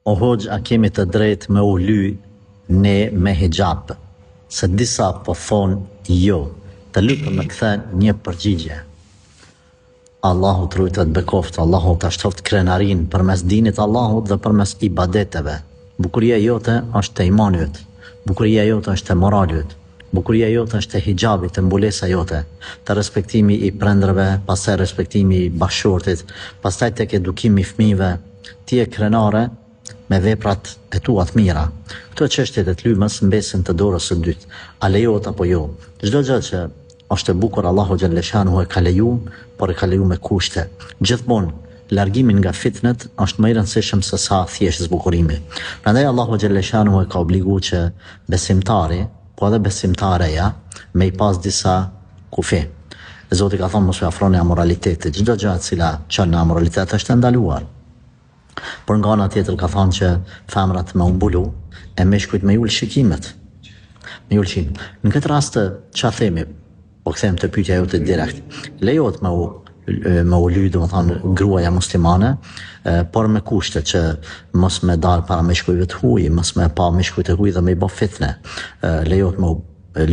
O hoxh, a kemi të drejtë me u ly ne me hijab? Se disa po thonë jo. Të lutem me kthe një përgjigje. Allahu të rujtë të bekoft, Allahu të ashtoft krenarin përmes dinit Allahut dhe përmes ibadeteve. Bukuria jote është të imanit, bukuria jote është të moralit, bukuria jote është të hijabit, të mbulesa jote, të respektimi i prindërve, pastaj respektimi i bashkëshortit, pastaj tek edukimi i fëmijëve. Ti je krenare me veprat e tua të mira. Këto çështjet e të lymës mbesin të dorës së dytë. A lejohet apo jo? Çdo gjë që është e bukur Allahu xhaleshanuhu e ka leju, por e ka leju me kushte. Gjithmonë largimin nga fitnet është më i rëndësishëm se sa thjesht zbukurimi. Prandaj Allahu xhaleshanuhu e ka obliguar që besimtari, po edhe besimtareja, me i pas disa kufi. Zoti ka thonë mos u afroni amoralitetit. Çdo gjë e cila çon në amoralitet është ndaluar. Por nga ana tjetër ka thonë që femrat me umbulu e meshkujt me ul shikimet. Me ul shikimet. Në këtë rast ç'a themi? Po kthehem te pyetja jote direkt. Lejohet me u ly, domethënë gruaja muslimane, por me kushte që mos me dal para meshkujve të huaj, mos me pa meshkujt e huaj dhe me i bë fitne. Lejohet me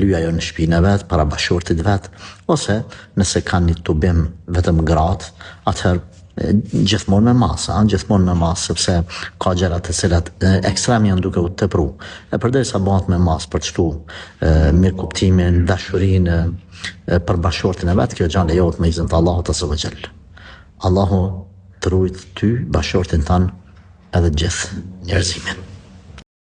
lyja jo në shtëpinë e vet, para bashkëshortit vet, ose nëse kanë një tubim vetëm gratë, atëherë gjithmonë me mas, sepse ka gjëra të cilat ekstrem janë duke u tepru. E përderisa bëhet me mas për çtu mirëkuptimin, dashurinë për bashkëshortin e vet, kjo gjë lejohet me izin të Allahut azza wa jall. Allahu të rujt ty, bashkëshortin tan edhe gjithë njerëzimin.